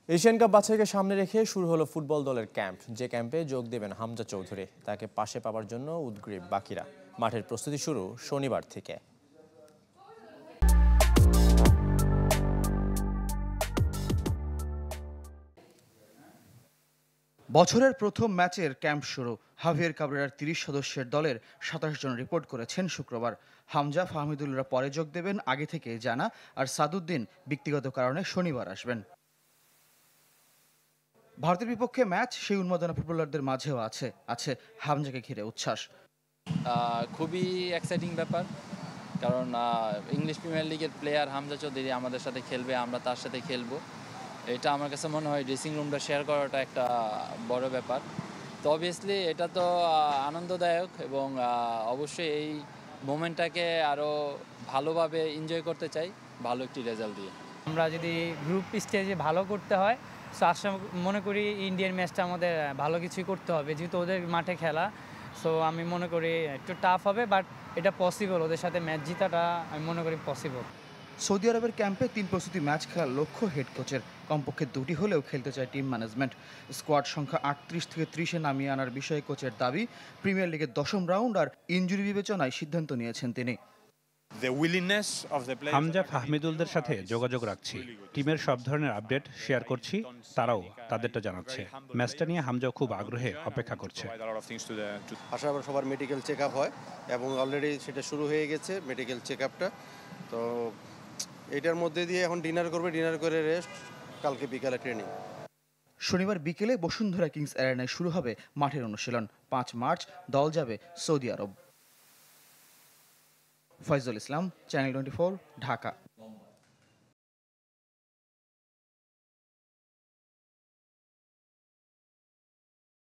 Asian cup বাছাইকে সামনে রেখে শুরু হলো ফুটবল দলের ক্যাম্প। যে ক্যাম্পে যোগ দেবেন হামজা চৌধুরী, তাকে পাশে পাওয়ার জন্য উদগ্রীব বাকিরা। মাঠের প্রস্তুতি শুরু শনিবার থেকে। বছরের প্রথম ম্যাচের ক্যাম্প শুরু। হাভিয়ের কাবরেরার ৩০ সদস্যের দলের ২৭ জন রিপোর্ট করেছেন শুক্রবার। হামজা, ফাহমিদুলরা পরে যোগ দেবেন আগে থেকে জানা, আর সাদুদ্দিন ব্যক্তিগত কারণে শনিবার আসবেন। ভারতের বিপক্ষে ম্যাচ, সেই উন্মাদনা ফুটবলারদের মাঝেও আছে হামজাকে ঘিরে উচ্ছ্বাস। খুবই এক্সাইটিং ব্যাপার, কারণ ইংলিশ প্রিমিয়ার লিগের প্লেয়ার হামজা চৌধুরী আমাদের সাথে খেলবে, আমরা তার সাথে খেলবো। এটা আমার কাছে মনে হয় ড্রেসিং রুমটা শেয়ার করাটা একটা বড় ব্যাপার। তো অবভিয়াসলি এটা তো আনন্দদায়ক, এবং অবশ্যই এই মোমেন্টটাকে আরও ভালোভাবে এনজয় করতে চাই ভালো একটি রেজাল্ট দিয়ে। আমরা যদি গ্রুপ স্টেজে ভালো করতে হয়, সো আশা মনে করি ইন্ডিয়ান ম্যাচটা আমাদের ভালো কিছুই করতে হবে, যেহেতু ওদের মাঠে খেলা। সো আমি মনে করি একটু টাফ হবে, বাট এটা পসিবল। ওদের সাথে ম্যাচ জিতাটা আমি মনে করি পসিবল। সৌদি আরবের ক্যাম্পে ৩ প্রস্তুতি ম্যাচ খেলার লক্ষ্য হেড কোচের। কমপক্ষে ২টি হলেও খেলতে চায় টিম ম্যানেজমেন্ট। স্কোয়াড সংখ্যা ৩৮ থেকে ৩০-এ নামিয়ে আনার বিষয়ে কোচের দাবি। প্রিমিয়ার লিগের ১০ম রাউন্ড আর ইনজুরি বিবেচনায় সিদ্ধান্ত নিয়েছেন তিনি। হামজা, ফাহমিদুলদের সাথে যোগাযোগ রাখছি, টিমের সব ধরনের আপডেট শেয়ার করছি, তারাও তাদেরটা জানাচ্ছে। ম্যাচটা নিয়ে হামজাও খুব আগ্রহে অপেক্ষা করছে। আশা সবার মেডিকেল চেক আপ হয়, এবং অলরেডি সেটা শুরু হয়ে গেছে মেডিকেল চেক আপটা। তো এটার মধ্যে দিয়ে এখন ডিনার করবে, ডিনার করে রেস্ট, কালকে বিকালে ট্রেনিং। শনিবার বিকেলে বসুন্ধরা কিংস অ্যারেনায় শুরু হবে মাঠের অনুশীলন। ৫ মার্চ দল যাবে সৌদি আরব। ফয়জুল ইসলাম, চ্যানেল 24, ঢাকা।